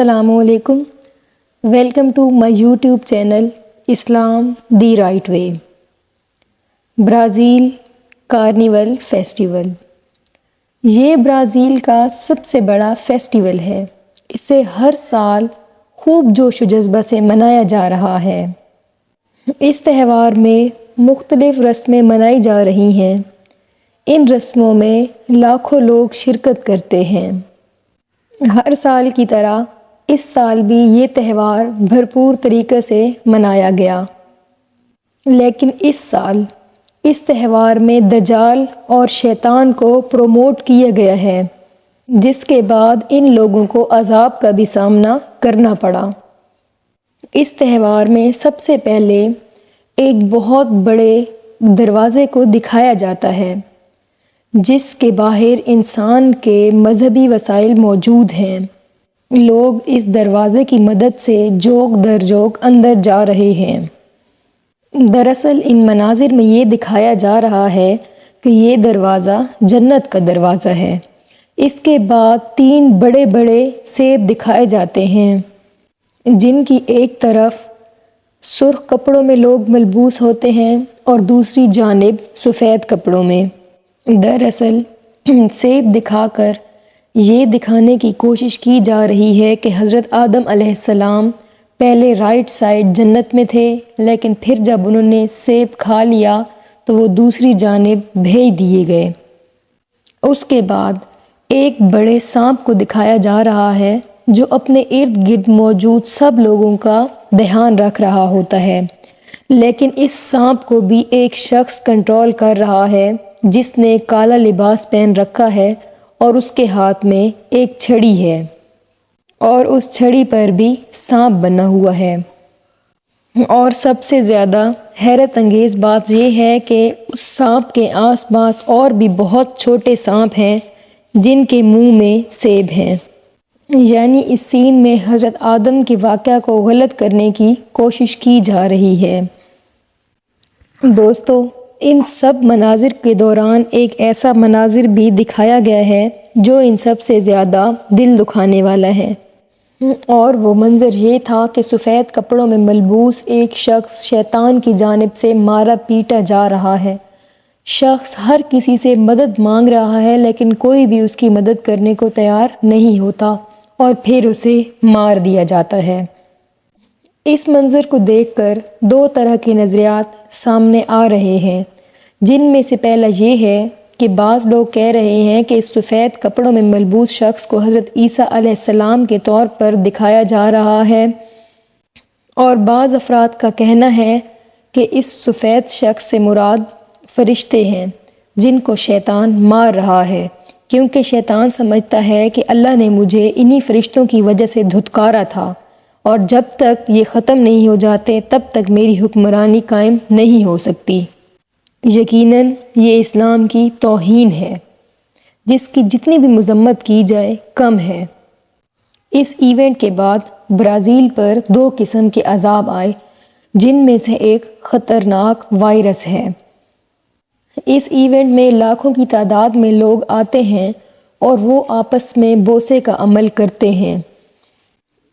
السلام علیکم، welcome to my YouTube channel Islam the right way. Brazil carnival festival, یہ Brazil کا سب سے بڑا فیسٹیول ہے۔ اسے ہر سال خوب جوش و جذبہ سے منایا جا رہا ہے۔ اس تہوار میں مختلف رسمیں منائی جا رہی ہیں۔ ان رسموں میں لاکھوں لوگ شرکت کرتے ہیں۔ ہر سال کی طرح اس سال بھی یہ تہوار بھرپور طریقے سے منایا گیا، لیکن اس سال اس تہوار میں دجال اور شیطان کو پروموٹ کیا گیا ہے، جس کے بعد ان لوگوں کو عذاب کا بھی سامنا کرنا پڑا۔ اس تہوار میں سب سے پہلے ایک بہت بڑے دروازے کو دکھایا جاتا ہے، جس کے باہر انسان کے مذہبی وسائل موجود ہیں۔ لوگ اس دروازے کی مدد سے جوک در جوک اندر جا رہے ہیں۔ دراصل ان مناظر میں یہ دکھایا جا رہا ہے کہ یہ دروازہ جنت کا دروازہ ہے۔ اس کے بعد 3 بڑے بڑے سیب دکھائے جاتے ہیں، جن کی ایک طرف سرخ کپڑوں میں لوگ ملبوس ہوتے ہیں اور دوسری جانب سفید کپڑوں میں۔ دراصل سیب دکھا کر یہ دکھانے کی کوشش کی جا رہی ہے کہ حضرت آدم علیہ السلام پہلے رائٹ سائڈ جنت میں تھے، لیکن پھر جب انہوں نے سیب کھا لیا تو وہ دوسری جانب بھیج دیے گئے۔ اس کے بعد ایک بڑے سانپ کو دکھایا جا رہا ہے، جو اپنے ارد گرد موجود سب لوگوں کا دھیان رکھ رہا ہوتا ہے، لیکن اس سانپ کو بھی ایک شخص کنٹرول کر رہا ہے، جس نے کالا لباس پہن رکھا ہے اور اس کے ہاتھ میں ایک چھڑی ہے، اور اس چھڑی پر بھی سانپ بنا ہوا ہے۔ اور سب سے زیادہ حیرت انگیز بات یہ ہے کہ اس سانپ کے آس پاس اور بھی بہت چھوٹے سانپ ہیں، جن کے منہ میں سیب ہیں۔ یعنی اس سین میں حضرت آدم کے واقعہ کو غلط کرنے کی کوشش کی جا رہی ہے۔ دوستو، ان سب مناظر کے دوران ایک ایسا مناظر بھی دکھایا گیا ہے جو ان سب سے زیادہ دل دکھانے والا ہے، اور وہ منظر یہ تھا کہ سفید کپڑوں میں ملبوس ایک شخص شیطان کی جانب سے مارا پیٹا جا رہا ہے۔ شخص ہر کسی سے مدد مانگ رہا ہے، لیکن کوئی بھی اس کی مدد کرنے کو تیار نہیں ہوتا، اور پھر اسے مار دیا جاتا ہے۔ اس منظر کو دیکھ کر 2 طرح کے نظریات سامنے آ رہے ہیں، جن میں سے پہلا یہ ہے کہ بعض لوگ کہہ رہے ہیں کہ اس سفید کپڑوں میں ملبوس شخص کو حضرت عیسیٰ علیہ السلام کے طور پر دکھایا جا رہا ہے، اور بعض افراد کا کہنا ہے کہ اس سفید شخص سے مراد فرشتے ہیں، جن کو شیطان مار رہا ہے، کیونکہ شیطان سمجھتا ہے کہ اللہ نے مجھے انہی فرشتوں کی وجہ سے دھتکارا تھا، اور جب تک یہ ختم نہیں ہو جاتے تب تک میری حکمرانی قائم نہیں ہو سکتی۔ یقیناً یہ اسلام کی توہین ہے، جس کی جتنی بھی مذمت کی جائے کم ہے۔ اس ایونٹ کے بعد برازیل پر 2 قسم کے عذاب آئے، جن میں سے ایک خطرناک وائرس ہے۔ اس ایونٹ میں لاکھوں کی تعداد میں لوگ آتے ہیں اور وہ آپس میں بوسے کا عمل کرتے ہیں،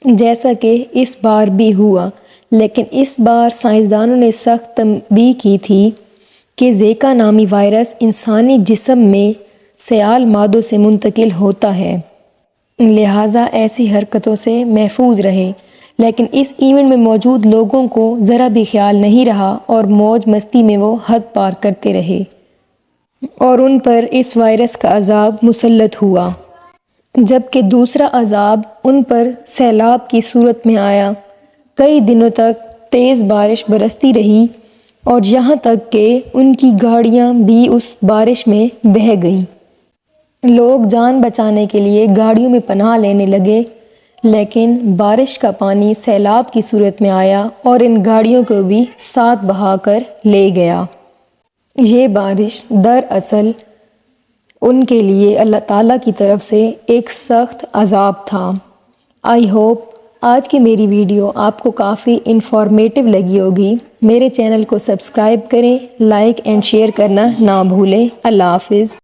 جیسا کہ اس بار بھی ہوا، لیکن اس بار سائنسدانوں نے سخت تنبیہ کی تھی کہ زیکا نامی وائرس انسانی جسم میں سیال مادوں سے منتقل ہوتا ہے، لہٰذا ایسی حرکتوں سے محفوظ رہے۔ لیکن اس ایونٹ میں موجود لوگوں کو ذرا بھی خیال نہیں رہا، اور موج مستی میں وہ حد پار کرتے رہے، اور ان پر اس وائرس کا عذاب مسلط ہوا۔ جبکہ دوسرا عذاب ان پر سیلاب کی صورت میں آیا۔ کئی دنوں تک تیز بارش برستی رہی، اور یہاں تک کہ ان کی گاڑیاں بھی اس بارش میں بہہ گئیں۔ لوگ جان بچانے کے لیے گاڑیوں میں پناہ لینے لگے، لیکن بارش کا پانی سیلاب کی صورت میں آیا اور ان گاڑیوں کو بھی ساتھ بہا کر لے گیا۔ یہ بارش دراصل ان کے لیے اللہ تعالیٰ کی طرف سے ایک سخت عذاب تھا۔ آئی ہوپ آج کی میری ویڈیو آپ کو کافی انفارمیٹیو لگی ہوگی۔ میرے چینل کو سبسکرائب کریں، لائک اینڈ شیئر کرنا نہ بھولیں۔ اللہ حافظ۔